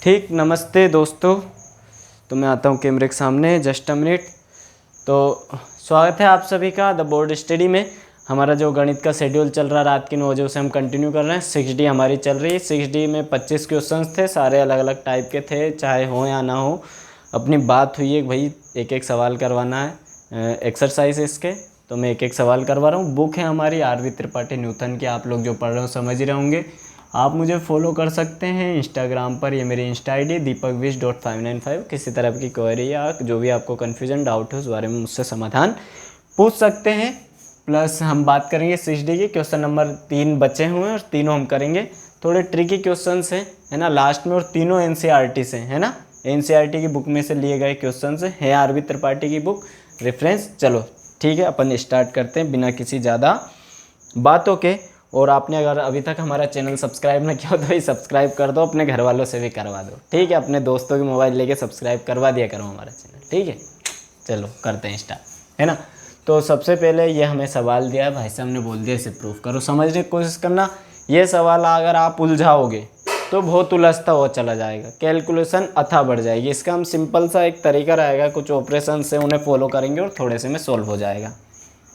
ठीक, नमस्ते दोस्तों। तो मैं आता हूँ कैमरे के सामने जस्ट अ मिनट। तो स्वागत है आप सभी का द बोर्ड स्टडी में। हमारा जो गणित का शेड्यूल चल रहा है रात के 9 बजे उसे हम कंटिन्यू कर रहे हैं। 6D हमारी चल रही है। 6D में 25 क्वेश्चंस थे, सारे अलग अलग टाइप के थे, चाहे हो या ना हो। अपनी बात हुई है भाई एक एक सवाल करवाना है एक्सरसाइज इसके, तो मैं एक एक सवाल करवा रहा हूँ। बुक है हमारी RV त्रिपाठी न्यूटन की, आप लोग जो पढ़ रहे हो समझ ही रहे होंगे। आप मुझे फॉलो कर सकते हैं इंस्टाग्राम पर, ये मेरी इंस्टा ID deepakvish.595। किसी तरह की क्वेरी या जो भी आपको कन्फ्यूजन डाउट है उस बारे में मुझसे समाधान पूछ सकते हैं। प्लस हम बात करेंगे 6D के क्वेश्चन नंबर 3 बचे हुए हैं और तीनों हम करेंगे। थोड़े ट्रिकी क्वेश्चंस हैं, है ना, लास्ट में, और तीनों NCERT से, है ना, NCERT की बुक में से लिए गए क्वेश्चंस हैं, RV त्रिपाठी की बुक रेफरेंस। चलो ठीक है, अपन स्टार्ट करते हैं बिना किसी ज़्यादा बातों के। और आपने अगर अभी तक हमारा चैनल सब्सक्राइब ना किया हो तो भाई सब्सक्राइब कर दो, अपने घर वालों से भी करवा दो, ठीक है। अपने दोस्तों के मोबाइल लेके सब्सक्राइब करवा दिया करो हमारा चैनल, ठीक है। चलो करते हैं स्टार्ट, है ना। तो सबसे पहले ये हमें सवाल दिया है, भाई साहब ने बोल दिया इसे प्रूफ करो, समझने की कोशिश करना। ये सवाल अगर आप उलझाओगे तो बहुत उलझता हुआ चला जाएगा, कैलकुलेशन अथा बढ़ जाएगी। इसका हम सिंपल सा एक तरीका रहेगा, कुछ ऑपरेशन से उन्हें फॉलो करेंगे और थोड़े से में सोल्व हो जाएगा,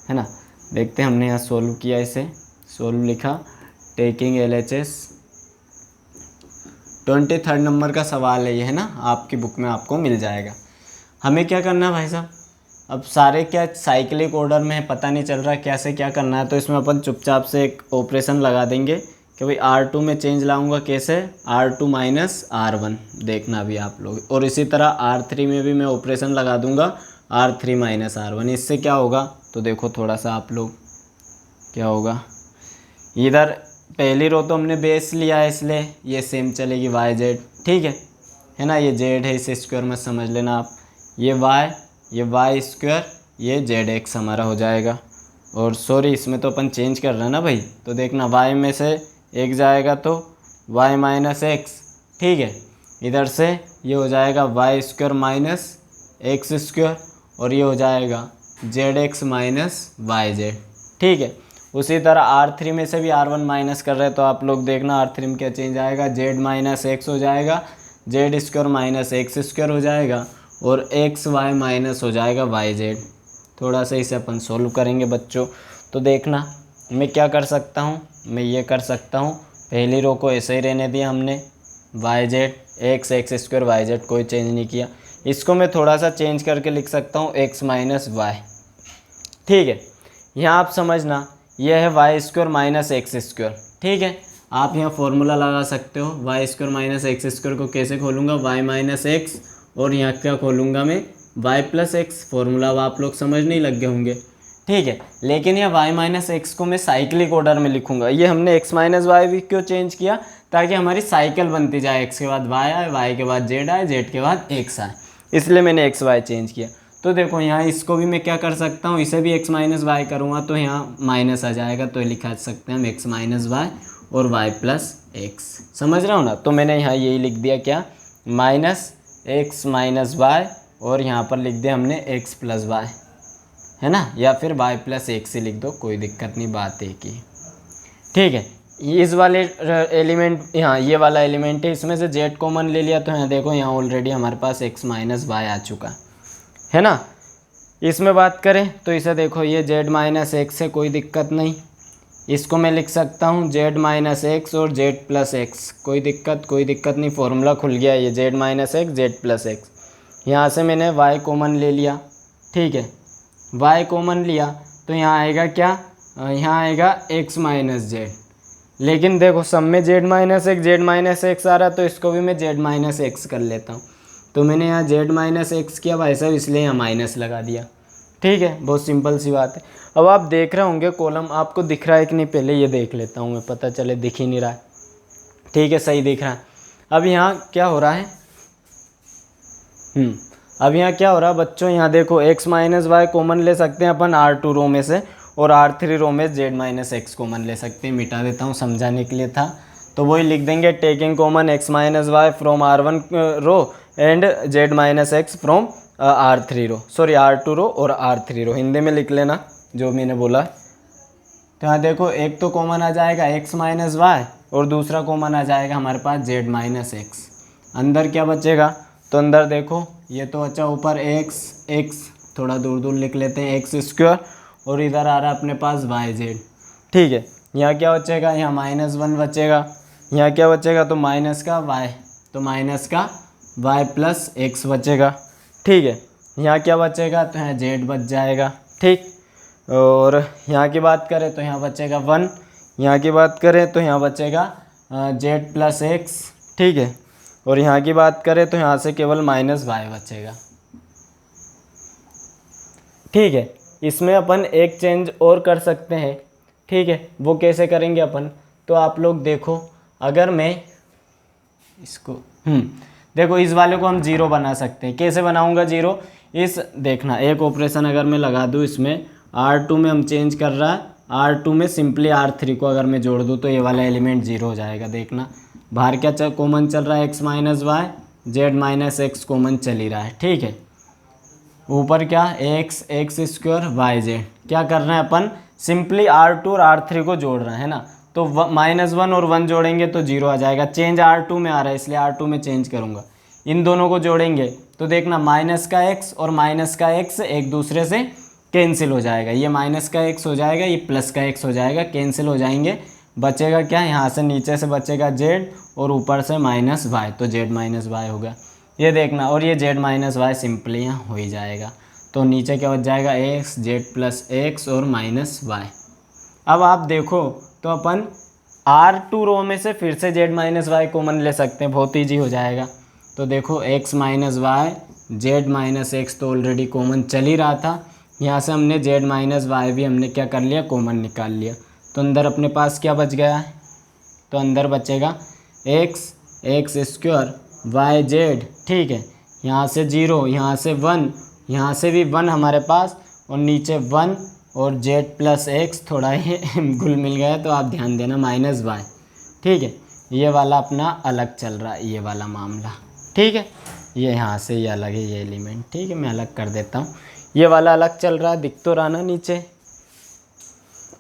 है ना। देखते हैं, हमने यहाँ सोल्व किया, इसे सोल्व लिखा, टेकिंग LHS 23rd नंबर का सवाल है ये, है ना, आपकी बुक में आपको मिल जाएगा। हमें क्या करना है भाई साहब, अब सारे क्या साइक्लिक ऑर्डर में है, पता नहीं चल रहा कैसे क्या करना है, तो इसमें अपन चुपचाप से एक ऑपरेशन लगा देंगे कि भाई R2 में चेंज लाऊंगा, कैसे, R2 माइनस R1, देखना भी आप लोग। और इसी तरह R3 में भी मैं ऑपरेशन लगा दूंगा, R3 माइनस R1। इससे क्या होगा तो देखो थोड़ा सा आप लोग, क्या होगा, इधर पहली रो तो हमने बेस लिया है इसलिए ये सेम चलेगी YZ, ठीक है ना। ये Z है, इसे स्क्वायर में समझ लेना आप, ये Y, ये Y स्क्वायर, ये ZX हमारा हो जाएगा। और सॉरी, इसमें तो अपन चेंज कर रहे हैं ना भाई, तो देखना Y में से एक जाएगा तो Y माइनस X, ठीक है। इधर से ये हो जाएगा Y square minus X square, और ये हो जाएगा ZX माइनस YZ, ठीक है। उसी तरह R3 में से भी R1 माइनस कर रहे हैं, तो आप लोग देखना R3 में क्या चेंज आएगा, Z माइनस X हो जाएगा, Z square minus X square हो जाएगा, और XY माइनस हो जाएगा YZ। थोड़ा सा इसे अपन सोल्व करेंगे बच्चों। तो देखना मैं क्या कर सकता हूँ, मैं ये कर सकता हूँ, पहली रो को ऐसे ही रहने दिया हमने, YZ X स्क्वायर YZ, कोई चेंज नहीं किया। इसको मैं थोड़ा सा चेंज करके लिख सकता हूँ X माइनस Y, ठीक है। यहाँ आप समझना, यह है Y square minus X square, ठीक है। आप यहाँ फॉर्मूला लगा सकते हो, Y square minus X square को कैसे खोलूँगा, Y माइनस X, और यहाँ क्या खोलूँगा मैं, Y प्लस X। फॉर्मूला अब आप लोग समझने ही लग गए होंगे, ठीक है। लेकिन यह Y माइनस X को मैं साइक्लिक ऑर्डर में लिखूँगा। ये हमने X माइनस Y भी क्यों चेंज किया, ताकि हमारी साइकिल बनती जाए, X के बाद Y आए, Y के बाद Z आए, Z के बाद X आए, इसलिए मैंने XY चेंज किया। तो देखो यहाँ इसको भी मैं क्या कर सकता हूँ, इसे भी X माइनस वाई करूँगा तो यहाँ माइनस आ जाएगा, तो लिखा सकते हैं हम X माइनस वाई और Y प्लस X, समझ रहा हूँ ना। तो मैंने यहाँ यही लिख दिया, क्या, माइनस X माइनस वाई, और यहाँ पर लिख दिया हमने X प्लस वाई, है ना, या फिर Y प्लस X ही लिख दो, कोई दिक्कत नहीं, बात एक ही, ठीक है। इस वाले एलिमेंट, यहाँ ये वाला एलिमेंट है, इसमें से Z कॉमन ले लिया, तो यहाँ देखो यहाँ ऑलरेडी हमारे पास X माइनस वाई आ चुका है ना। इसमें बात करें तो इसे देखो, ये Z माइनस X है, कोई दिक्कत नहीं। इसको मैं लिख सकता हूँ Z माइनस X और Z प्लस X, कोई दिक्कत नहीं, फॉर्मूला खुल गया, ये Z minus X Z plus X। यहाँ से मैंने Y कॉमन ले लिया, ठीक है, Y कॉमन लिया तो यहाँ आएगा क्या, यहाँ आएगा X माइनस Z। लेकिन देखो सब में Z माइनस X आ रहा है, तो इसको भी मैं Z माइनस X कर लेता हूँ। तो मैंने यहाँ Z माइनस X किया भाई साहब, इसलिए यहाँ माइनस लगा दिया, ठीक है, बहुत सिंपल सी बात है। अब आप देख रहे होंगे कॉलम आपको दिख रहा है कि नहीं, पहले ये देख लेता हूँ मैं, पता चले दिख ही नहीं रहा है, ठीक है, सही दिख रहा है। अब यहाँ क्या हो रहा है, अब यहाँ क्या हो रहा है बच्चों, यहाँ देखो X माइनस वाई कॉमन ले सकते हैं अपन R2 रो में से, और R3 रो में Z माइनस X कॉमन ले सकते हैं। मिटा देता हूँ, समझाने के लिए था, तो वही लिख देंगे, taking common X minus Y from R1 row and Z minus X from R3 row, sorry R2 row और R3 रो, हिंदी में लिख लेना जो मैंने बोला। तो यहाँ देखो एक तो कॉमन आ जाएगा X माइनस वाई, और दूसरा कॉमन आ जाएगा हमारे पास Z माइनस X, अंदर क्या बचेगा, तो अंदर देखो ये तो बचा ऊपर एक्स थोड़ा दूर दूर लिख लेते हैं एक्स स्क्वायर, और इधर आ रहा है अपने पास वाई जेड। ठीक है, यहाँ क्या बचेगा, यहाँ -1 बचेगा, यहाँ क्या बचेगा, तो माइनस का वाई, तो माइनस का वाई प्लस एक्स बचेगा। ठीक है, यहाँ क्या बचेगा, तो यहाँ जेड बच जाएगा। ठीक, और यहाँ की बात करें तो यहाँ बचेगा 1, यहाँ की बात करें तो यहाँ बचेगा जेड प्लस एक्स। ठीक है, और यहाँ की बात करें तो यहाँ से केवल माइनस वाई बचेगा। ठीक है, इसमें अपन एक चेंज और कर सकते हैं। ठीक है, वो कैसे करेंगे अपन, तो आप लोग देखो, अगर मैं इसको देखो इस वाले को हम 0 बना सकते हैं। कैसे बनाऊंगा 0, इस देखना एक ऑपरेशन अगर मैं लगा दूँ इसमें, R2 में हम चेंज कर रहा है, R2 में सिंपली R3 को अगर मैं जोड़ दूँ तो ये वाला एलिमेंट 0 हो जाएगा। देखना बाहर क्या कॉमन चल रहा है, x minus Y, Z minus X common चल ही रहा है। ठीक है, ऊपर क्या एक्स स्क्वायर वाई जेड, क्या कर रहे हैं अपन, सिंपली R2 और R3 को जोड़ रहे हैं ना, तो -1 और 1 जोड़ेंगे तो 0 आ जाएगा। चेंज R2 में आ रहा है इसलिए R2 में चेंज करूँगा। इन दोनों को जोड़ेंगे तो देखना माइनस का x और माइनस का x एक दूसरे से कैंसिल हो जाएगा, ये माइनस का x हो जाएगा, ये प्लस का x हो जाएगा, कैंसिल हो जाएंगे। बचेगा क्या, यहाँ से नीचे से बचेगा z और ऊपर से माइनस वाई, तो z माइनस वाई होगा। ये देखना, और ये z माइनस वाई सिंपली यहाँ हो ही जाएगा। तो नीचे क्या बच जाएगा, x जेड प्लस एक्स और माइनस वाई। अब आप देखो तो अपन R2 रो में से फिर से z माइनस वाई कॉमन ले सकते हैं, बहुत ईजी हो जाएगा। तो देखो x minus Y, Z minus X तो ऑलरेडी कॉमन चल ही रहा था, यहाँ से हमने z माइनस वाई भी हमने क्या कर लिया, कॉमन निकाल लिया। तो अंदर अपने पास क्या बच गया है, तो अंदर बचेगा एक्स स्क्वायर वाई जेड। ठीक है, यहाँ से 0, यहाँ से 1, यहाँ से भी 1 हमारे पास, और नीचे 1 और जेड प्लस एक्स, थोड़ा ही घुल मिल गया तो आप ध्यान देना माइनस वाई। ठीक है, ये वाला अपना अलग चल रहा है, ये वाला मामला। ठीक है, ये यहाँ से ये अलग है ये एलिमेंट। ठीक है, मैं अलग कर देता हूँ, ये वाला अलग चल रहा है, दिख तो रहा ना नीचे,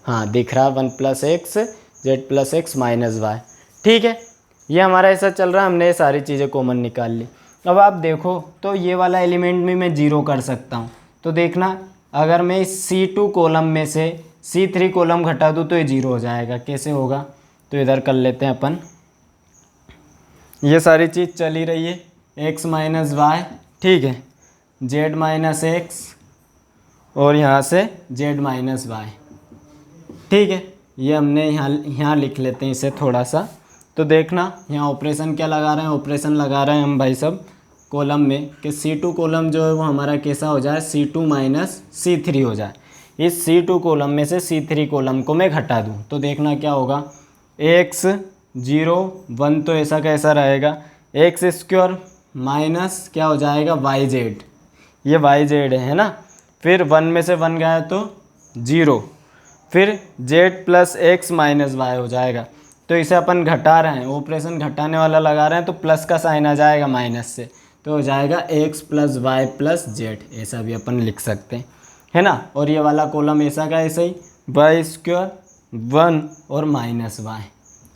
हाँ दिख रहा है 1 plus X Z plus X minus Y. ठीक है, ये हमारा ऐसा चल रहा है, हमने ये सारी चीज़ें कॉमन निकाल ली। अब आप देखो तो ये वाला एलिमेंट भी मैं 0 कर सकता हूँ। तो देखना अगर मैं इस C2 कॉलम में से C3 कॉलम घटा दूँ तो ये 0 हो जाएगा। कैसे होगा, तो इधर कर लेते हैं अपन, ये सारी चीज़ चल ही रही है, x माइनस वाई। ठीक है, जेड माइनस एक्स और यहाँ से जेड माइनस वाई। ठीक है, ये हमने यहाँ लिख लेते हैं इसे थोड़ा सा। तो देखना यहाँ ऑपरेशन क्या लगा रहे हैं, ऑपरेशन लगा रहे हैं हम भाई सब कॉलम में कि C2 कॉलम जो है वो हमारा कैसा हो जाए, C2 माइनस C3 हो जाए। इस C2 कॉलम में से C3 कॉलम को मैं घटा दूँ तो देखना क्या होगा, x 0 1 तो ऐसा कैसा रहेगा, एक्स स्क्वायर माइनस क्या हो जाएगा वाई जेड, ये वाई जेड है ना, फिर 1 में से 1 गया तो 0, फिर Z plus X minus Y हो जाएगा। तो इसे अपन घटा रहे हैं, ऑपरेशन घटाने वाला लगा रहे हैं, तो प्लस का साइन आ जाएगा माइनस से, तो हो जाएगा X plus Y plus Z, ऐसा भी अपन लिख सकते हैं, है ना। और ये वाला कॉलम ऐसा का ऐसा ही, वाई स्क्वायर 1 और माइनस वाई।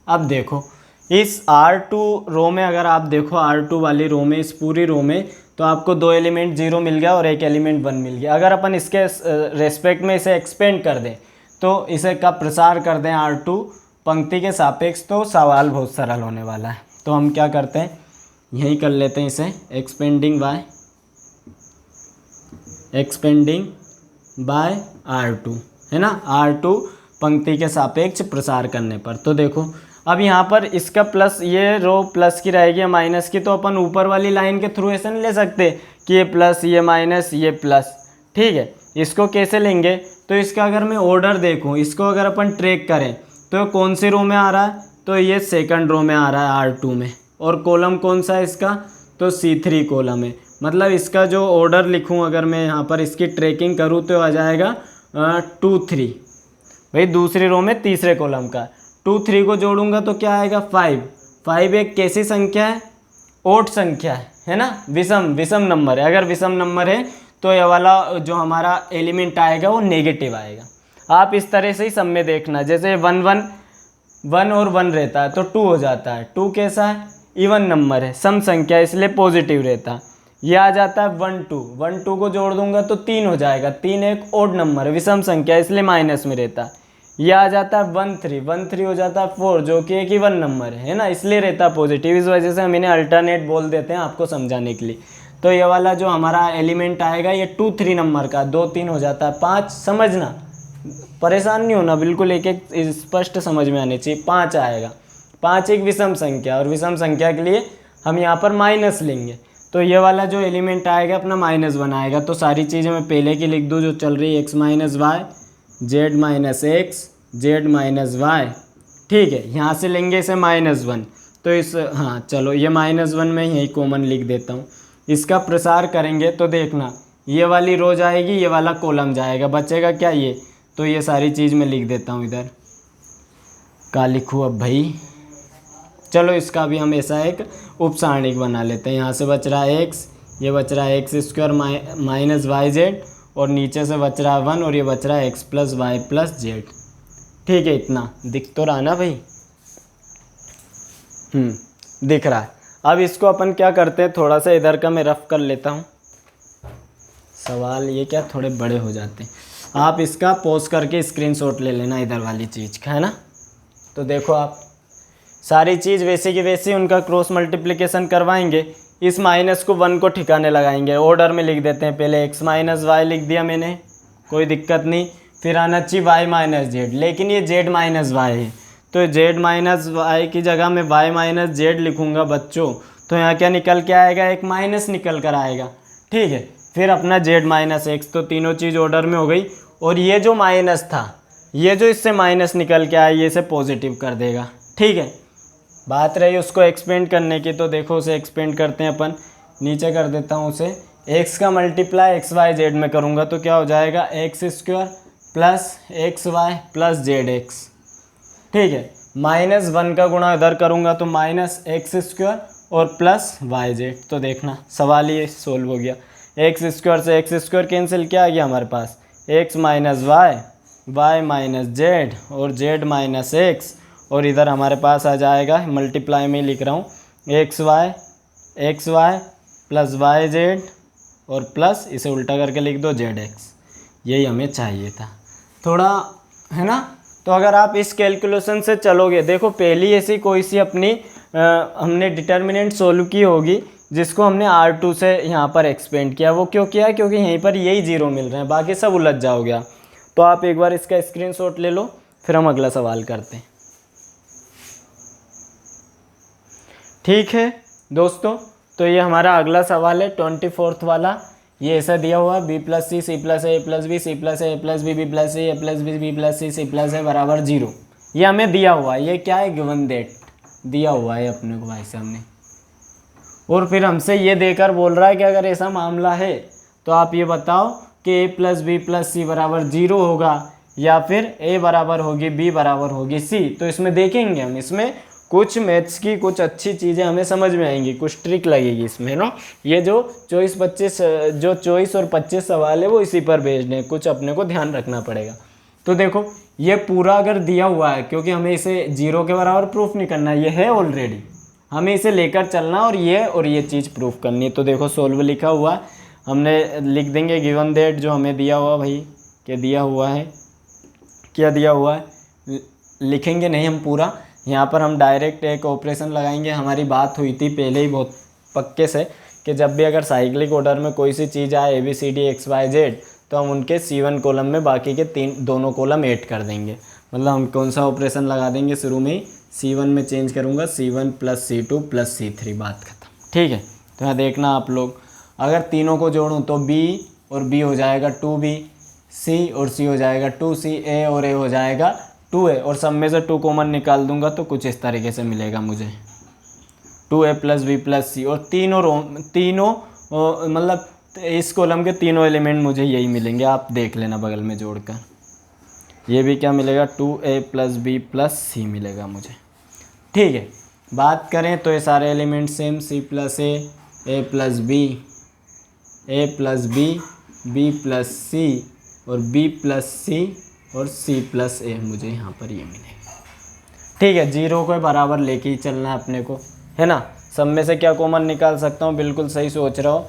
अब देखो इस R2 रो में, अगर आप देखो R2 वाली रो में, इस पूरी रो में, तो आपको 2 एलिमेंट 0 मिल गया और 1 एलिमेंट 1 मिल गया। अगर अपन इसके रेस्पेक्ट में इसे एक्सपेंड कर दें, तो इसे का प्रसार कर दें R2 पंक्ति के सापेक्ष, तो सवाल बहुत सरल होने वाला है। तो हम क्या करते हैं, यही कर लेते हैं इसे, एक्सपेंडिंग बाय R2, है ना, R2 पंक्ति के सापेक्ष प्रसार करने पर। तो देखो अब यहाँ पर इसका प्लस, ये रो प्लस की रहेगी या माइनस की, तो अपन ऊपर वाली लाइन के थ्रू ऐसा नहीं ले सकते कि ये प्लस ये माइनस ये प्लस। ठीक है, इसको कैसे लेंगे, तो इसका अगर मैं ऑर्डर देखूँ, इसको अगर अपन ट्रैक करें तो कौन सी रो में आ रहा है, तो ये सेकंड रो में आ रहा है R2 में, और कॉलम कौन सा है इसका, तो C3 कॉलम है। मतलब इसका जो ऑर्डर लिखूं, अगर मैं यहाँ पर इसकी ट्रैकिंग करूँ तो आ जाएगा 2 3, भाई दूसरी रो में तीसरे कॉलम का। 2 3 को जोड़ूंगा तो क्या आएगा 5। 5 एक कैसी संख्या है, ओड संख्या है ना, विषम नंबर है। अगर विषम नंबर है तो ये वाला जो हमारा एलिमेंट आएगा वो नेगेटिव आएगा। आप इस तरह से ही सब में देखना, जैसे 1 1 1 और 1 रहता है तो 2 हो जाता है। 2 कैसा है, इवन नंबर है, सम संख्या, इसलिए पॉजिटिव रहता। ये आ जाता है 1 2, 1 2 को जोड़ दूंगा तो 3 हो जाएगा, 3 एक ओड नंबर है, विषम संख्या, इसलिए माइनस में रहता। ये आ जाता है 1 3, 1 3 हो जाता है 4, जो कि एक इवन नंबर है ना, इसलिए रहता पॉजिटिव। इस वजह से हम इन्हें अल्टरनेट बोल देते हैं आपको समझाने के लिए। तो ये वाला जो हमारा एलिमेंट आएगा ये 2 3 नंबर का, 2 3 हो जाता है 5, समझना, परेशान नहीं होना, बिल्कुल एक एक स्पष्ट समझ में आने चाहिए। 5 आएगा, 5 एक विषम संख्या, और विषम संख्या के लिए हम यहाँ पर माइनस लेंगे, तो ये वाला जो एलिमेंट आएगा अपना माइनस बनाएगा। तो सारी चीज़ें मैं पहले की लिख दूँ जो चल रही है, x minus Y, Z minus X, Z minus Y, ठीक है। यहाँ से लेंगे इसे -1, तो इस, हाँ चलो ये -1 में यही कॉमन लिख देता हूँ। इसका प्रसार करेंगे तो देखना ये वाली रो जाएगी, ये वाला कॉलम जाएगा, बचेगा क्या ये, तो ये सारी चीज़ मैं लिख देता हूँ इधर। क्या लिखूँ अब भाई, चलो इसका भी हम ऐसा एक उपसारणिक बना लेते हैं। यहाँ से बच रहा है x, ये बच रहा है x² माइनस वाई जेड, और नीचे से बच रहा है 1, और ये बच रहा है x plus Y plus Z, ठीक है। इतना दिख तो रहा ना भाई, दिख रहा है। अब इसको अपन क्या करते हैं, थोड़ा सा इधर का मैं रफ कर लेता हूँ। सवाल ये क्या थोड़े बड़े हो जाते हैं, आप इसका पॉज करके स्क्रीनशॉट ले लेना इधर वाली चीज़ का, है ना। तो देखो आप सारी चीज़ वैसे की वैसी, उनका क्रॉस मल्टीप्लिकेशन करवाएंगे, इस माइनस को 1 को ठिकाने लगाएंगे, ऑर्डर में लिख देते हैं। पहले x माइनस वाई लिख दिया मैंने, कोई दिक्कत नहीं, फिर आना चाहिए y माइनस जेड, लेकिन ये z माइनस वाई है, तो z माइनस वाई की जगह मैं y माइनस जेड लिखूँगा बच्चों। तो यहाँ क्या निकल के आएगा, एक माइनस निकल कर आएगा, ठीक है। फिर अपना z माइनस एक्स, तो तीनों चीज़ ऑर्डर में हो गई। और ये जो माइनस था, ये जो इससे माइनस निकल के आया, ये इसे पॉजिटिव कर देगा, ठीक है। बात रही उसको एक्सपेंड करने की, तो देखो उसे एक्सपेंड करते हैं अपन। नीचे कर देता हूँ उसे, x का मल्टीप्लाई एक्स वाई जेड में करूँगा तो क्या हो जाएगा, x² plus X Y plus Z X, ठीक है। -1 का गुणा इधर करूँगा तो -x² और प्लस वाई जेड। तो देखना सवाल ये सोल्व हो गया। x² से x² कैंसिल, क्या आ गया हमारे पास, x minus Y, Y minus Z, और जेड माइनस एक्स, और इधर हमारे पास आ जाएगा, मल्टीप्लाई में लिख रहा हूँ, X Y plus Y Z, और प्लस इसे उल्टा करके लिख दो जेड एक्स। यही हमें चाहिए था, थोड़ा है ना। तो अगर आप इस कैलकुलेशन से चलोगे, देखो पहली ऐसी कोई सी अपनी हमने डिटर्मिनेंट सोल्व की होगी जिसको हमने R2 से यहाँ पर एक्सपेंड किया। वो क्यों किया, क्योंकि यहीं पर यही 0 मिल रहे हैं, बाकी सब उलझ जाओगे आप। तो आप एक बार इसका स्क्रीनशॉट ले लो, फिर हम अगला सवाल करते हैं, ठीक है दोस्तों। तो ये हमारा अगला सवाल है 24th वाला। ये ऐसा दिया हुआ b प्लस सी, सी प्लस ए प्लस बी, सी प्लस ए प्लस बी, बी प्लस सी, ए प्लस बी, बी प्लस सी, सी प्लस ए बराबर 0। ये हमें दिया हुआ है, ये क्या है, गिवन दैट दिया हुआ है अपने को भाई साहब ने। और फिर हमसे ये देकर बोल रहा है कि अगर ऐसा मामला है तो आप ये बताओ कि a प्लस बी प्लस सी बराबर 0 होगा, या फिर a बराबर होगी b बराबर होगी c। तो इसमें देखेंगे हम, इसमें कुछ मैथ्स की कुछ अच्छी चीज़ें हमें समझ में आएंगी, कुछ ट्रिक लगेगी इसमें ना। ये जो 24 और 25 सवाल है वो इसी पर बेस्ड है, कुछ अपने को ध्यान रखना पड़ेगा। तो देखो ये पूरा अगर दिया हुआ है, क्योंकि हमें इसे 0 के बराबर प्रूफ नहीं करना, ये है ऑलरेडी, हमें इसे लेकर चलना और ये चीज़ प्रूफ करनी है। तो देखो सोल्व लिखा हुआ है, हमने लिख देंगे गिवन दैट जो हमें दिया हुआ भाई, क्या दिया हुआ है, क्या दिया हुआ है, लिखेंगे नहीं हम पूरा, यहाँ पर हम डायरेक्ट एक ऑपरेशन लगाएंगे। हमारी बात हुई थी पहले ही बहुत पक्के से कि जब भी अगर साइक्लिक ऑर्डर में कोई सी चीज़ आए ABCD XYZ, तो हम उनके C1 कॉलम में बाकी के दोनों कॉलम ऐड कर देंगे। मतलब हम कौन सा ऑपरेशन लगा देंगे, शुरू में ही C1 में चेंज करूँगा, C1 plus C2 plus C3, बात खत्म, ठीक है। तो यहाँ देखना आप लोग, अगर तीनों को जोड़ूँ तो B और B हो जाएगा 2B, C और C हो जाएगा 2C, A और A हो जाएगा 2A, और सब में से 2 कॉमन निकाल दूंगा तो कुछ इस तरीके से मिलेगा मुझे 2A plus B plus C। और तीनों मतलब इस कॉलम के तीनों एलिमेंट मुझे यही मिलेंगे, आप देख लेना बगल में जोड़कर। ये भी क्या मिलेगा, 2A plus B plus C मिलेगा मुझे, ठीक है। बात करें तो ये सारे element same, C plus A plus B, A plus B, B plus C, और B प्लस C और C प्लस A मुझे यहाँ पर ये मिलेगा, ठीक है। 0 को बराबर लेके ही चलना है अपने को, है ना। सब में से क्या कॉमन निकाल सकता हूँ, बिल्कुल सही सोच रहा हो।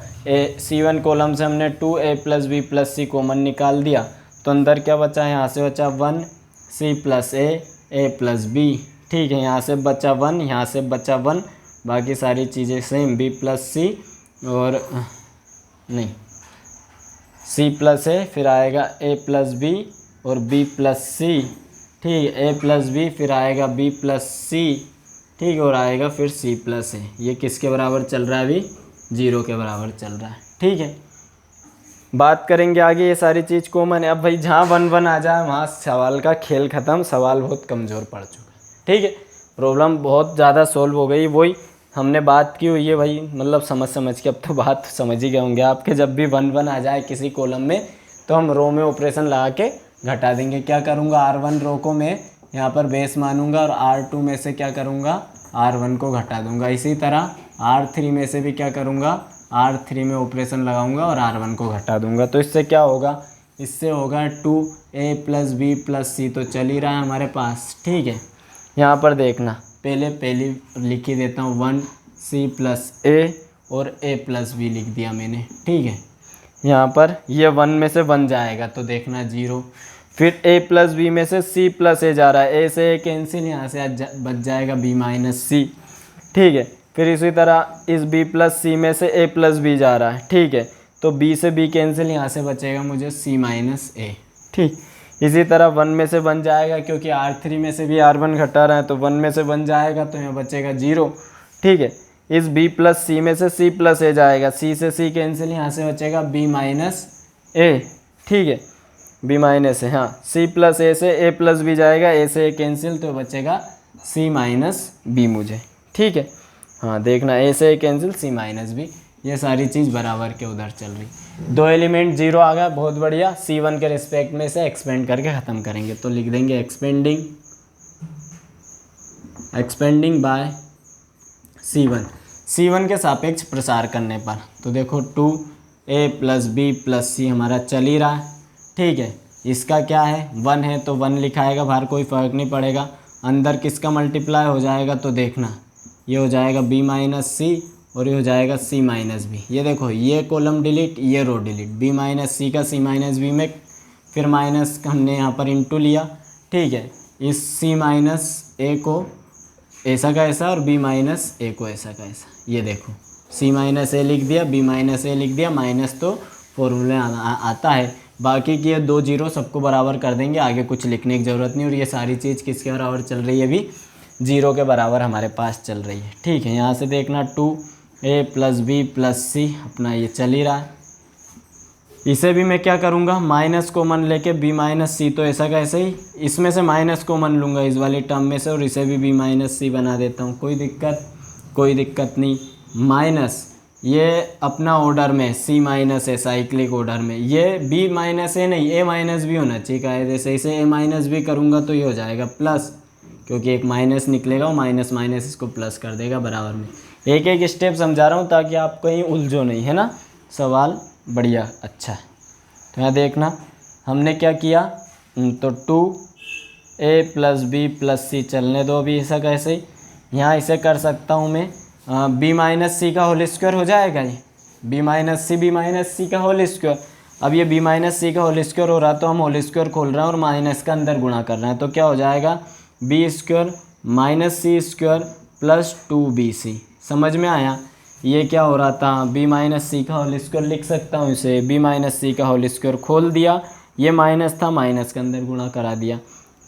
C1 कॉलम से हमने 2a + b + c कॉमन निकाल दिया, तो अंदर क्या बचा, यहाँ से बचा 1c + a + b। ठीक है, यहाँ से बचा 1, यहाँ से बचा 1, बाकी सारी चीज़ें सेम, b + c और नहीं c + a, फिर आएगा a + b और b + c। ठीक, a + b, फिर आएगा b + c। ठीक, और आएगा फिर c + a। ये किसके बराबर चल रहा है, अभी 0 के बराबर चल रहा है। ठीक है, बात करेंगे आगे, ये सारी चीज़ कॉमन है। अब भाई जहाँ 1 1 आ जाए वहाँ सवाल का खेल ख़त्म, सवाल बहुत कमज़ोर पड़ चुका है। ठीक है, प्रॉब्लम बहुत ज़्यादा सोल्व हो गई। वही हमने बात की हुई है भाई, मतलब समझ के, अब तो बात समझ ही गए होंगे आपके। जब भी 1 1 आ जाए किसी कॉलम में तो हम रो में ऑपरेशन लगा के घटा देंगे। क्या करूँगा, R1 रो को मैं यहाँ पर बेस मानूंगा और R2 में से क्या करूँगा, R1 को घटा दूंगा। इसी तरह R3 में से भी क्या करूँगा, R3 में ऑपरेशन लगाऊंगा और R1 को घटा दूंगा। तो इससे क्या होगा, इससे होगा 2a + b + c, तो चल ही रहा है हमारे पास। ठीक है, यहाँ पर देखना, पहले लिख ही देता हूँ 1c + a और a + b लिख दिया मैंने। ठीक है, यहाँ पर ये 1 में से 1 जाएगा तो देखना 0, फिर a + b में से c + a जा रहा है, a से a कैंसिल, यहाँ से बच जाएगा b - c। ठीक है, फिर इसी तरह इस b + c में से a + b जा रहा है। ठीक है, तो b से b कैंसिल, यहाँ से बचेगा मुझे c - a। ठीक, इसी तरह 1 में से 1 जाएगा, क्योंकि R3 में से भी R1 घटा रहा है, तो 1 में से 1 जाएगा तो यहाँ बचेगा 0। ठीक है, इस b + c में से c + a जाएगा, c से c कैंसिल, यहाँ से बचेगा b - a। ठीक है, b - a, हाँ, c + a से a + b जाएगा, a से a कैंसिल, तो बचेगा c - b मुझे। ठीक है, हाँ देखना, a से a कैंसिल, c - b, ये सारी चीज़ बराबर के उधर चल रही। 2 एलिमेंट 0 आ गया, बहुत बढ़िया। C1 के रिस्पेक्ट में इसे एक्सपेंड करके ख़त्म करेंगे, तो लिख देंगे एक्सपेंडिंग बाय C1 के सापेक्ष प्रसार करने पर। तो देखो 2a + b + c हमारा चल ही रहा है। ठीक है, इसका क्या है, 1 है तो 1 लिखाएगा, बाहर कोई फ़र्क नहीं पड़ेगा। अंदर किसका मल्टीप्लाई हो जाएगा, तो देखना ये हो जाएगा b - c और ये हो जाएगा c - b। ये देखो, ये कॉलम डिलीट, ये रो डिलीट, b - c का c - b में, फिर माइनस हमने यहाँ पर इंटू लिया। ठीक है, इस c - a को ऐसा का ऐसा और b - a को ऐसा का ऐसा, ये देखो c - a लिख दिया, b - a लिख दिया, माइनस तो फॉर्मूले आता है। बाकी की ये 2 0 सबको बराबर कर देंगे, आगे कुछ लिखने की ज़रूरत नहीं। और ये सारी चीज़ किसके बराबर चल रही है, अभी 0 के बराबर हमारे पास चल रही है। ठीक है, यहाँ से देखना 2a + b + c अपना ये चल ही रहा है। इसे भी मैं क्या करूँगा, माइनस कॉमन लेके b - c, तो ऐसा का ऐसे ही, इसमें से माइनस कॉमन लूँगा इस वाली टर्म में से, और इसे भी b - c बना देता हूँ। कोई दिक्कत नहीं। माइनस ये अपना ऑर्डर में c - a, साइक्लिक ऑर्डर में, ये b - a नहीं, a - b होना चाहिए कायदे से। इसे a - b करूँगा तो ये हो जाएगा प्लस, क्योंकि एक माइनस निकलेगा, वो माइनस इसको प्लस कर देगा बराबर में। एक एक स्टेप समझा रहा हूँ ताकि आप कहीं उलझो नहीं, है ना। सवाल बढ़िया अच्छा है। तो यहाँ देखना हमने क्या किया, तो 2a + b + c चलने दो अभी ऐसा कैसे ही। यहाँ इसे कर सकता हूँ मैं b - c का होल स्क्वायर हो जाएगा, ये b - c का होल स्क्वायर। अब ये b - c का होल स्क्वायर हो रहा तो हम होल स्क्वायर खोल रहे हैं और माइनस का अंदर गुणा कर रहे हैं, तो क्या हो जाएगा b² - c² + 2bc। समझ में आया। ये क्या हो रहा था, b - c का होल स्क्वायर लिख सकता हूँ इसे, b - c का होल स्क्वायर खोल दिया, ये माइनस था, माइनस के अंदर गुणा करा दिया,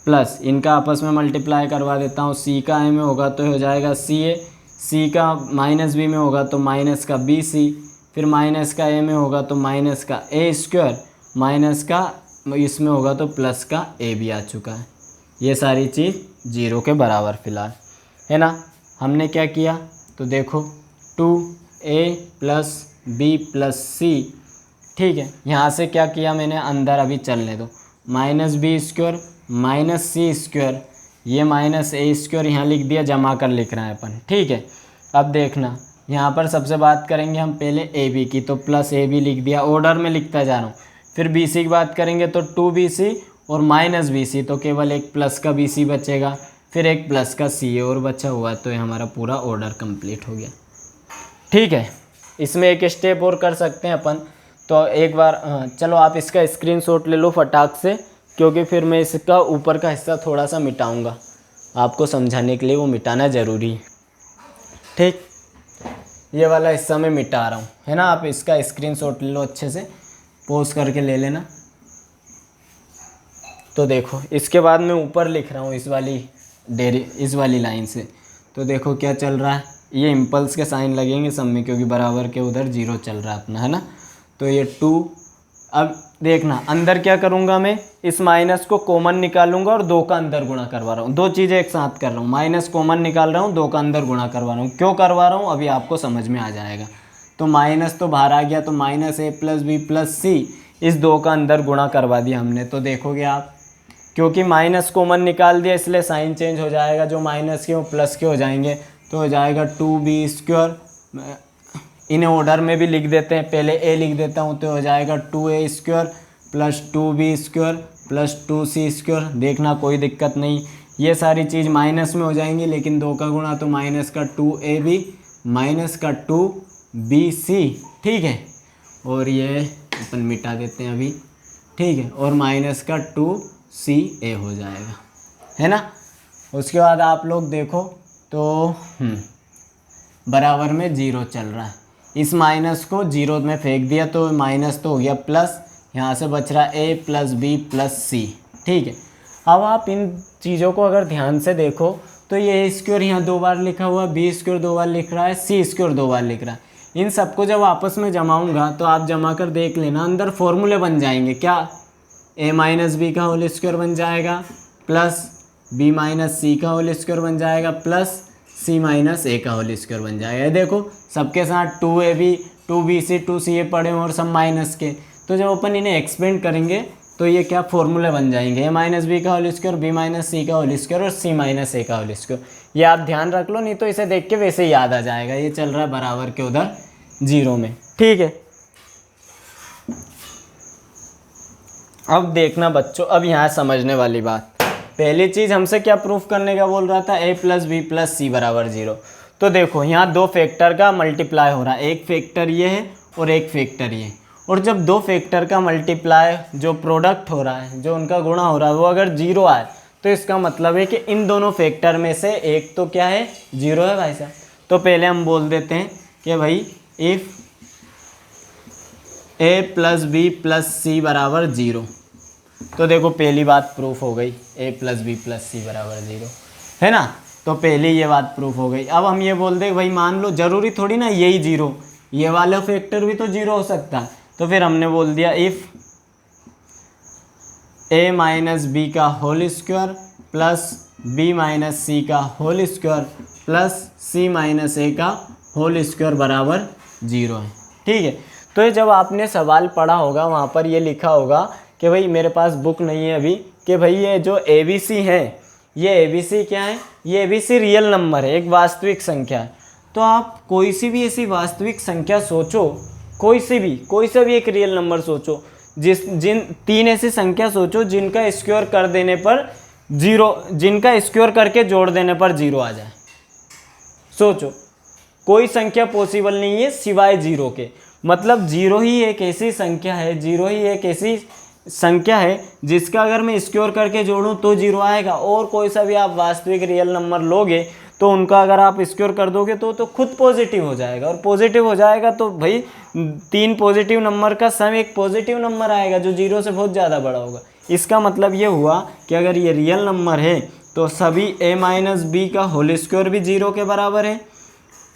प्लस इनका आपस में मल्टीप्लाई करवा देता हूँ। c का a में होगा तो हो जाएगा ca, c का -b में होगा तो माइनस का bc, फिर माइनस का a में होगा तो माइनस का a², माइनस का इसमें होगा तो प्लस का a भी आ चुका है। ये सारी चीज़ 0 के बराबर फिलहाल, है ना। हमने क्या किया, तो देखो 2a + b + c। ठीक है, यहाँ से क्या किया मैंने, अंदर अभी चलने दो, -b² - c², ये -a² यहाँ लिख दिया, जमा कर लिख रहे हैं अपन। ठीक है, अब देखना यहाँ पर सबसे बात करेंगे हम पहले ab की, तो +ab लिख दिया, ऑर्डर में लिखता जा रहा हूँ। फिर bc की बात करेंगे तो 2bc और -bc, तो केवल एक प्लस का bc बचेगा, फिर एक प्लस का ca और बचा हुआ, तो ये हमारा पूरा ऑर्डर कंप्लीट हो गया। ठीक है, इसमें एक स्टेप और कर सकते हैं अपन। तो एक बार चलो आप इसका स्क्रीनशॉट ले लो फटाक से, क्योंकि फिर मैं इसका ऊपर का हिस्सा थोड़ा सा मिटाऊंगा, आपको समझाने के लिए वो मिटाना ज़रूरी है। ठीक, ये वाला हिस्सा मैं मिटा रहा हूँ, है ना। आप इसका स्क्रीनशॉट ले लो, अच्छे से पॉज करके ले लेना। तो देखो इसके बाद मैं ऊपर लिख रहा हूँ इस वाली लाइन से। तो देखो क्या चल रहा है, ये इम्पल्स के साइन लगेंगे सब में, क्योंकि बराबर के उधर 0 चल रहा है अपना, है ना। तो ये 2, अब देखना अंदर क्या करूँगा मैं, इस माइनस को कॉमन निकालूंगा और 2 का अंदर गुणा करवा रहा हूँ। 2 चीज़ें एक साथ कर रहा हूँ, माइनस कॉमन निकाल रहा हूँ, 2 का अंदर गुणा करवा रहा हूँ। क्यों करवा रहा हूँ अभी आपको समझ में आ जाएगा। तो माइनस तो बाहर आ गया, तो -a + b + c, इस 2 का अंदर गुणा करवा दिया हमने। तो देखोगे आप, क्योंकि माइनस कॉमन निकाल दिया इसलिए साइन चेंज हो जाएगा, जो माइनस के वो प्लस के हो जाएंगे। तो हो जाएगा 2b², इन्हें ऑर्डर में भी लिख देते हैं, पहले a लिख देता हूँ। तो हो जाएगा 2a² + 2b² + 2c²। देखना कोई दिक्कत नहीं, ये सारी चीज़ माइनस में हो जाएंगी, लेकिन 2 का गुणा तो माइनस का 2ab माइनस का 2bc, ठीक है। और ये अपन मिटा देते हैं अभी, ठीक है। और माइनस का 2ca हो जाएगा, है ना। उसके बाद आप लोग देखो तो बराबर में 0 चल रहा है, इस माइनस को 0 में फेंक दिया तो माइनस तो हो गया प्लस, यहाँ से बच रहा a + b + c, ठीक है। अब आप इन चीज़ों को अगर ध्यान से देखो तो ये a² यहाँ 2 बार लिखा हुआ, b² 2 बार लिख रहा है, c² 2 बार लिख रहा है। इन सबको जब आपस में जमाऊंगा तो आप जमा कर देख लेना, अंदर फॉर्मूले बन जाएंगे। क्या, a - b का होल स्क्वायर बन जाएगा, प्लस b - c का होल स्क्वायर बन जाएगा, प्लस c - a का होल स्क्वायर बन जाएगा। देखो सबके साथ 2ab 2bc 2ca पड़े हैं और सब माइनस के। तो जब अपन इन्हें एक्सपेंड करेंगे तो ये क्या फॉर्मूले बन जाएंगे, a - b का होल स्क्वायर, b - c का होल स्क्वायर और c - a का होल स्क्वायर। ये आप ध्यान रख लो, नहीं तो इसे देख के वैसे ही याद आ जाएगा। ये चल रहा है बराबर के उधर 0 में, ठीक है। अब देखना बच्चों, अब यहाँ समझने वाली बात, पहली चीज़ हमसे क्या प्रूफ करने का बोल रहा था, a + b + c = 0। तो देखो यहाँ 2 फैक्टर का मल्टीप्लाई हो रहा है, एक फैक्टर ये है और एक फैक्टर ये। और जब 2 फैक्टर का मल्टीप्लाई, जो प्रोडक्ट हो रहा है, जो उनका गुणा हो रहा है, वो अगर 0 आए तो इसका मतलब है कि इन दोनों फैक्टर में से एक तो क्या है, 0 है भाई साहब। तो पहले हम बोल देते हैं कि भाई इफ़ a + b + c = 0, तो देखो पहली बात प्रूफ हो गई, a + b + c = 0, है ना। तो पहले ये बात प्रूफ हो गई। अब हम ये बोल दे भाई, मान लो जरूरी थोड़ी ना यही 0, ये वाला फैक्टर भी तो 0 हो सकता है। तो फिर हमने बोल दिया इफ़ a - b का whole square plus b - c का whole square plus c - a का होल स्क्वायर बराबर 0 है, ठीक है। तो ये जब आपने सवाल पढ़ा होगा वहाँ पर ये लिखा होगा कि भाई, मेरे पास बुक नहीं है अभी, कि भाई ये जो ABC है, ये ABC क्या है, ये ABC रियल नंबर है, एक वास्तविक संख्या है। तो आप कोई सी भी ऐसी वास्तविक संख्या सोचो, कोई सी भी एक रियल नंबर सोचो, जिन 3 ऐसी संख्या सोचो जिनका स्क्वायर कर देने पर 0, जिनका स्क्वायर करके जोड़ देने पर 0 आ जाए। सोचो, कोई संख्या पॉसिबल नहीं है सिवाय 0 के। मतलब 0 ही एक ऐसी संख्या है, 0 ही एक ऐसी संख्या है जिसका अगर मैं स्क्वायर करके जोड़ूं तो 0 आएगा। और कोई सा भी आप वास्तविक रियल नंबर लोगे तो उनका अगर आप स्क्वायर कर दोगे तो खुद पॉजिटिव हो जाएगा, और पॉजिटिव हो जाएगा तो भाई 3 पॉजिटिव नंबर का सम एक पॉजिटिव नंबर आएगा जो 0 से बहुत ज़्यादा बड़ा होगा। इसका मतलब ये हुआ कि अगर ये रियल नंबर है तो सभी a - b का होल स्क्वायर भी 0 के बराबर है,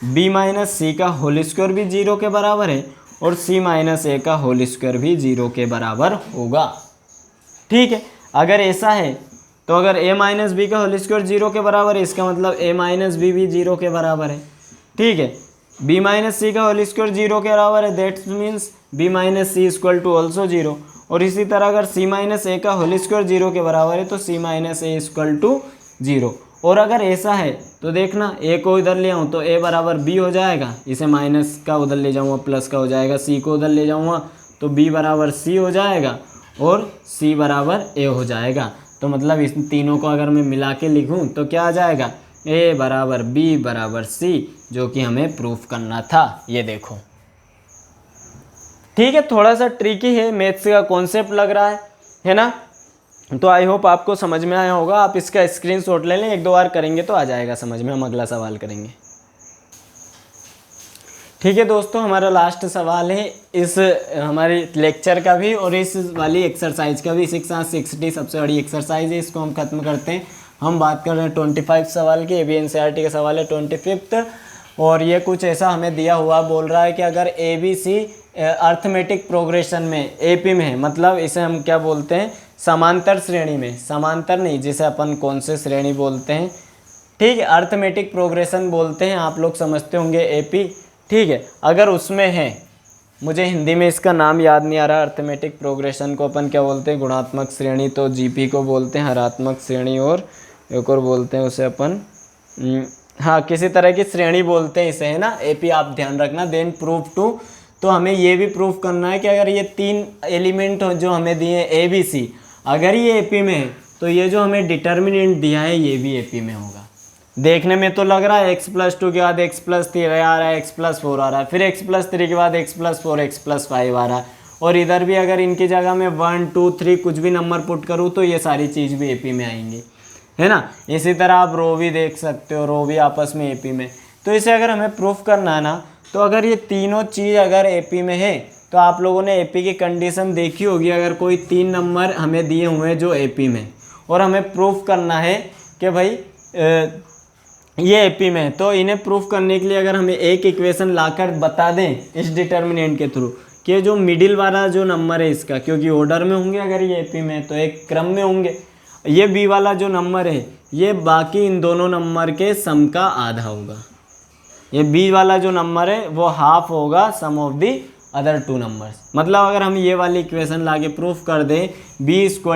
b - c का होल स्क्वायर भी 0 के बराबर है, और c - a का होल स्क्वायर भी 0 के बराबर होगा, ठीक है। अगर ऐसा है तो अगर a - b का होल स्क्वायर 0 के बराबर है, इसका मतलब a - b भी 0 के बराबर है, ठीक है। b - c का होल स्क्वायर 0 के बराबर है, that means b - c = also 0। और इसी तरह अगर c - a का होल स्क्वायर 0 के बराबर है तो c - a = 0। और अगर ऐसा है तो देखना, a को इधर ले आऊँ तो a बराबर b हो जाएगा, इसे माइनस का उधर ले जाऊँगा प्लस का हो जाएगा, c को उधर ले जाऊँगा तो b बराबर c हो जाएगा और c बराबर a हो जाएगा। तो मतलब इस तीनों को अगर मैं मिला के लिखूँ तो क्या आ जाएगा, a बराबर b बराबर c जो कि हमें प्रूफ करना था। ये देखो, ठीक है, थोड़ा सा ट्रिकी है, मैथ्स का कॉन्सेप्ट लग रहा है ना। तो आई होप आपको समझ में आया होगा। आप इसका स्क्रीनशॉट ले लें, एक दो बार करेंगे तो आ जाएगा समझ में। हम अगला सवाल करेंगे। ठीक है दोस्तों, हमारा लास्ट सवाल है इस हमारे लेक्चर का भी और इस वाली एक्सरसाइज का भी। 660 सबसे बड़ी एक्सरसाइज है, इसको हम खत्म करते हैं। हम बात कर रहे हैं 25 सवाल की। अभी एनसीईआरटी का सवाल है 25। और ये कुछ ऐसा हमें दिया हुआ बोल रहा है कि अगर ABC अर्थमेटिक प्रोग्रेशन में AP में है, मतलब इसे हम क्या बोलते हैं, समांतर श्रेणी में, समांतर नहीं, जिसे अपन कौन से श्रेणी बोलते हैं, ठीक है, अर्थमेटिक प्रोग्रेशन बोलते हैं, आप लोग समझते होंगे AP, ठीक है। अगर उसमें है, मुझे हिंदी में इसका नाम याद नहीं आ रहा, अर्थमेटिक प्रोग्रेशन को अपन क्या बोलते हैं, गुणात्मक श्रेणी तो GP को बोलते हैं, हरात्मक श्रेणी और एक और बोलते हैं उसे अपन, हाँ, किसी तरह की श्रेणी बोलते हैं इसे, है ना, AP आप ध्यान रखना। देन प्रूफ टू, तो हमें ये भी प्रूफ करना है कि अगर ये 3 एलिमेंट जो हमें दिए ABC, अगर ये AP में है तो ये जो हमें डिटर्मिनेंट दिया है ये भी AP में होगा। देखने में तो लग रहा है x+2 के बाद x+3 आ रहा है, x+4 आ रहा है, फिर x+3 के बाद x+4 x+5 आ रहा है, और इधर भी अगर इनकी जगह में 1 2 3 कुछ भी नंबर पुट करूँ तो ये सारी चीज़ भी AP में आएंगी, है ना। इसी तरह आप रो भी देख सकते हो, रो भी आपस में AP में। तो इसे अगर हमें प्रूफ करना है ना, तो अगर ये तीनों चीज़ अगर AP में है तो आप लोगों ने AP की कंडीशन देखी होगी। अगर कोई 3 नंबर हमें दिए हुए हैं जो AP में, और हमें प्रूफ करना है कि भाई ये AP में है, तो इन्हें प्रूफ करने के लिए अगर हमें एक इक्वेशन लाकर बता दें इस डिटर्मिनेंट के थ्रू कि जो मिडिल वाला जो नंबर है इसका, क्योंकि ऑर्डर में होंगे, अगर ये AP में है तो एक क्रम में होंगे, ये B वाला जो नंबर है ये बाकी इन दोनों नंबर के सम का आधा होगा। ये B वाला जो नंबर है वो हाफ होगा सम ऑफ दी अदर 2 नंबर्स। मतलब अगर हम ये वाली इक्वेशन लाके प्रूफ कर दें B =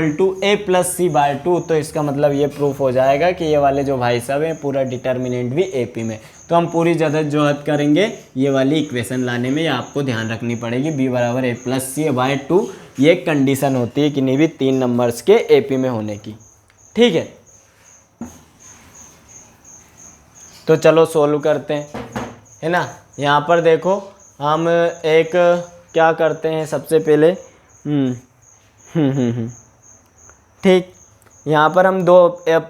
A+C/2, तो इसका मतलब ये प्रूफ हो जाएगा कि ये वाले जो भाई साहब हैं पूरा डिटर्मिनेंट भी AP में। तो हम पूरी जद्दोजहद करेंगे ये वाली इक्वेशन लाने में, ये आपको ध्यान रखनी पड़ेगी। B = A+C/2 ये कंडीशन होती है किन्हीं भी 3 नंबर्स के AP में होने की, ठीक है। तो चलो सोल्व करते हैं, है ना। यहाँ पर देखो, हम एक क्या करते हैं सबसे पहले, ठीक, यहाँ पर हम 2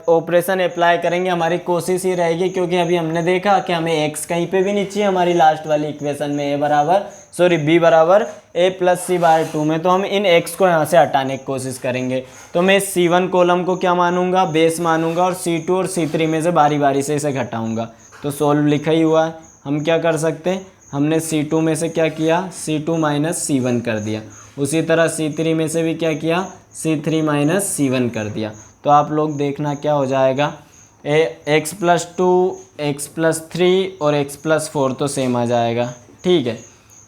ऑपरेशन अप्लाई करेंगे। हमारी कोशिश ही रहेगी, क्योंकि अभी हमने देखा कि हमें x कहीं पे भी नहीं चाहिए हमारी लास्ट वाली इक्वेशन में, B = A+C/2 में, तो हम इन x को यहाँ से हटाने की कोशिश करेंगे। तो मैं C1 कॉलम को क्या मानूंगा, बेस मानूंगा, और C2 और C3 में से बारी बारी से इसे घटाऊंगा। तो सोल्व लिखा ही हुआ है। हम क्या कर सकते हैं, हमने C2 में से क्या किया, C2 - C1 कर दिया। उसी तरह C3 में से भी क्या किया, C3 - C1 कर दिया। तो आप लोग देखना क्या हो जाएगा, x+2 x+3 और x+4 तो सेम आ जाएगा, ठीक है।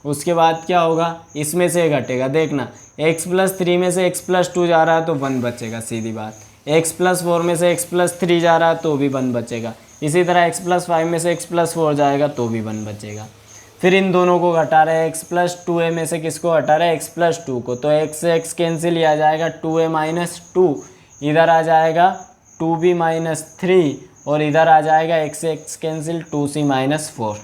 उसके बाद क्या होगा, इसमें से घटेगा, देखना x+3 में से x+2 जा रहा है तो 1 बचेगा, सीधी बात। x+4 में से x+3 जा रहा है तो भी 1 बचेगा। इसी तरह x+5 में से x+4 जाएगा तो भी 1 बचेगा। फिर इन दोनों को घटा रहे हैं, x+2a में से किसको हटा रहे हैं, x+2 को, तो x से x कैंसिल, ही आ जाएगा 2a - 2, इधर आ जाएगा 2b - 3, और इधर आ जाएगा x से x कैंसिल 2c - 4।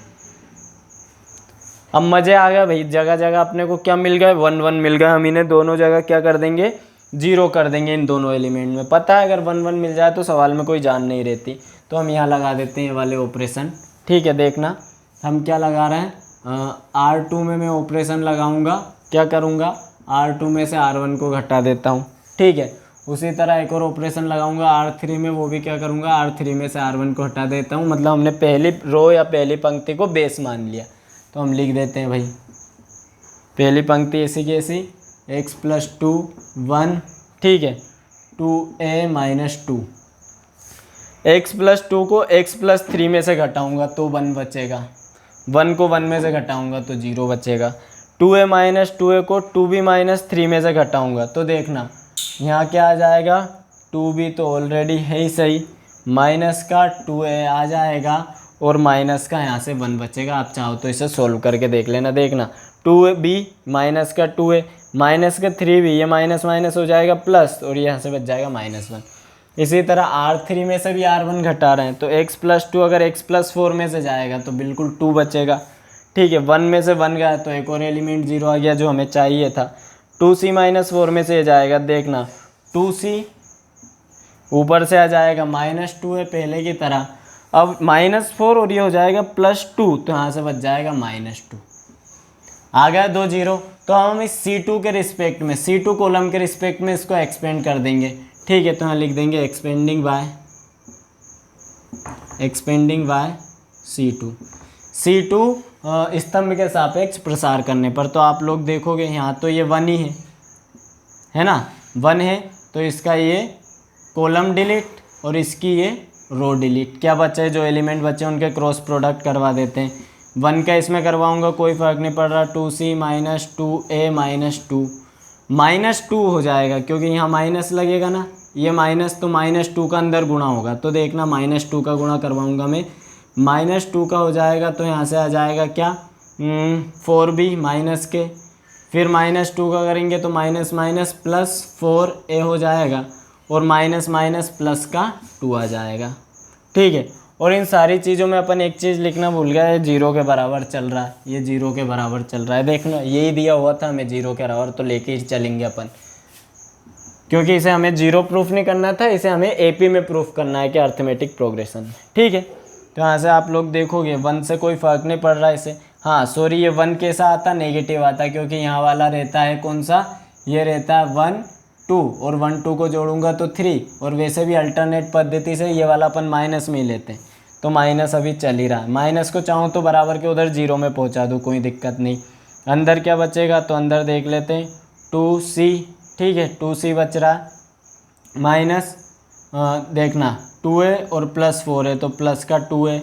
अब मज़े आ गया भाई, जगह जगह अपने को क्या मिल गए, 1 1 मिल गया। हम इन्हें दोनों जगह क्या कर देंगे, 0 कर देंगे इन दोनों एलिमेंट में। पता है अगर 1 1 मिल जाए तो सवाल में कोई जान नहीं रहती। तो हम यहाँ लगा देते हैं ये वाले ऑपरेशन, ठीक है। देखना हम क्या लगा रहे हैं, R2 में मैं ऑपरेशन लगाऊंगा, क्या करूंगा, R2 में से R1 को घटा देता हूँ, ठीक है। उसी तरह एक और ऑपरेशन लगाऊंगा R3 में, वो भी क्या करूंगा, R3 में से R1 को हटा देता हूँ। मतलब हमने पहली रो या पहली पंक्ति को बेस मान लिया। तो हम लिख देते हैं भाई, पहली पंक्ति ऐसी की ऐसी, x+2 1, ठीक है, 2a - 2। x+2 को x+3 में से घटाऊंगा तो 1 बचेगा, 1 को 1 में से घटाऊंगा तो 0 बचेगा। 2a - 2a को 2b - 3 में से घटाऊंगा तो देखना यहाँ क्या आ जाएगा, 2b तो ऑलरेडी है ही सही, माइनस का 2a आ जाएगा, और माइनस का यहाँ से 1 बचेगा। आप चाहो तो इसे सोल्व करके देख लेना। देखना 2b माइनस का 2a माइनस का 3b, ये माइनस माइनस हो जाएगा प्लस, और यहाँ से बच जाएगा -1। इसी तरह R3 में से भी R1 घटा रहे हैं तो x+2 अगर x+4 में से जाएगा तो बिल्कुल 2 बचेगा। ठीक है, 1 में से 1 गया तो एक और एलिमेंट 0 आ गया जो हमें चाहिए था। 2c-4 में से जाएगा, देखना 2c ऊपर से आ जाएगा, -2 है पहले की तरह। अब -4 और ये हो जाएगा +2 तो यहाँ से बच जाएगा -2। आ गया 2 0। तो हम इस C2 के रिस्पेक्ट में, C2 कॉलम के रिस्पेक्ट में इसको एक्सपेंड कर देंगे। ठीक है, तो यहाँ लिख देंगे एक्सपेंडिंग बाय C2 स्तंभ के सापेक्ष प्रसार करने पर। तो आप लोग देखोगे यहाँ तो ये 1 ही है ना, 1 है तो इसका ये कॉलम डिलीट और इसकी ये रो डिलीट। क्या बचे, जो एलिमेंट बचे उनके क्रॉस प्रोडक्ट करवा देते हैं। 1 का इसमें करवाऊंगा, कोई फ़र्क नहीं पड़ रहा, 2c - 2a -2 हो जाएगा क्योंकि यहाँ माइनस लगेगा ना, ये माइनस तो -2 का अंदर गुणा होगा। तो देखना -2 का गुणा करवाऊंगा मैं, -2 का हो जाएगा तो यहाँ से आ जाएगा क्या 4b माइनस के, फिर -2 का करेंगे तो -+4a हो जाएगा और माइनस प्लस का 2 आ जाएगा। ठीक है, और इन सारी चीज़ों में अपन एक चीज़ लिखना भूल गया, ये 0 के बराबर चल रहा है, ये 0 के बराबर चल रहा है। देखना यही दिया हुआ था हमें 0 के बराबर, तो लेके ही चलेंगे अपन, क्योंकि इसे हमें 0 प्रूफ नहीं करना था, इसे हमें AP में प्रूफ करना है कि अर्थमेटिक प्रोग्रेशन में। ठीक है, तो यहाँ से आप लोग देखोगे 1 से कोई फ़र्क नहीं पड़ रहा इसे। हाँ सॉरी, ये 1 कैसा आता, नेगेटिव आता, क्योंकि यहाँ वाला रहता है कौन सा, ये रहता है 1 2 और 1 2 को जोड़ूंगा तो 3, और वैसे भी अल्टरनेट पद्धति से ये वाला अपन माइनस में ही लेते हैं, तो माइनस अभी चल ही रहा है। माइनस को चाहूँ तो बराबर के उधर 0 में पहुँचा दूँ, कोई दिक्कत नहीं। अंदर क्या बचेगा, तो अंदर देख लेते हैं 2c। ठीक है, 2c बच रहा है, माइनस देखना 2a और +4 है तो प्लस का 2a,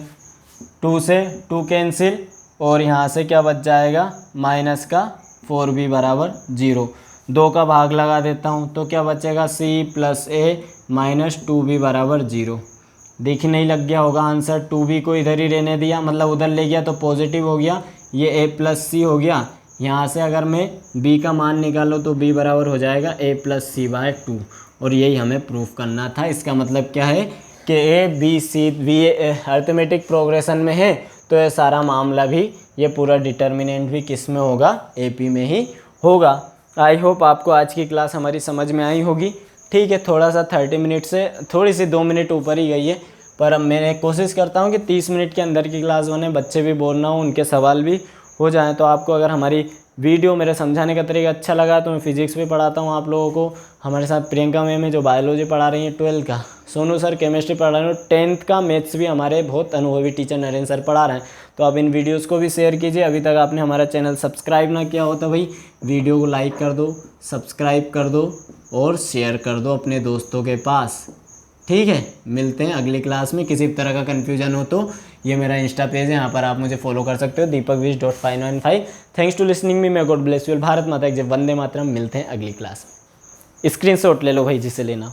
2 से 2 कैंसिल और यहाँ से क्या बच जाएगा माइनस का 4b बराबर 0। 2 का भाग लगा देता हूँ तो क्या बचेगा, c + a - 2b बराबर 0। दिखने ही लग गया होगा आंसर। 2b को इधर ही रहने दिया, मतलब उधर ले गया तो पॉजिटिव हो गया, ये a + c हो गया। यहाँ से अगर मैं b का मान निकालो तो b बराबर हो जाएगा a + c/2, और यही हमें प्रूफ करना था। इसका मतलब क्या है कि a b c b arithmetic progression में है, तो ये सारा मामला भी, ये पूरा डिटर्मिनेंट भी किस में होगा, AP में ही होगा। आई होप आपको आज की क्लास हमारी समझ में आई होगी। ठीक है, थोड़ा सा 30 मिनट से थोड़ी सी 2 मिनट ऊपर ही गई है, पर अब मैं कोशिश करता हूँ कि 30 मिनट के अंदर की क्लास बने, बच्चे भी बोर ना हो, उनके सवाल भी हो जाएं। तो आपको अगर हमारी वीडियो, मेरे समझाने का तरीका अच्छा लगा तो मैं फिजिक्स भी पढ़ाता हूँ आप लोगों को। हमारे साथ प्रियंका मैम है जो बायोलॉजी पढ़ा रही हैं 12 का, सोनू सर केमिस्ट्री पढ़ा रहे हैं, 10th का मैथ्स भी हमारे बहुत अनुभवी टीचर नरेंद्र सर पढ़ा रहे हैं। तो आप इन वीडियोस को भी शेयर कीजिए। अभी तक आपने हमारा चैनल सब्सक्राइब ना किया हो तो भाई वीडियो को लाइक कर दो, सब्सक्राइब कर दो और शेयर कर दो अपने दोस्तों के पास। ठीक है, मिलते हैं अगली क्लास में। किसी तरह का कन्फ्यूजन हो तो ये मेरा इंस्टा पेज है, यहाँ पर आप मुझे फॉलो कर सकते हो, deepakvish.595। Thanks to listening me, may God bless you. Bharat माता की जय, वंदे मातरम। मिलते हैं अगली क्लास में। स्क्रीनशॉट ले लो भाई जिसे लेना।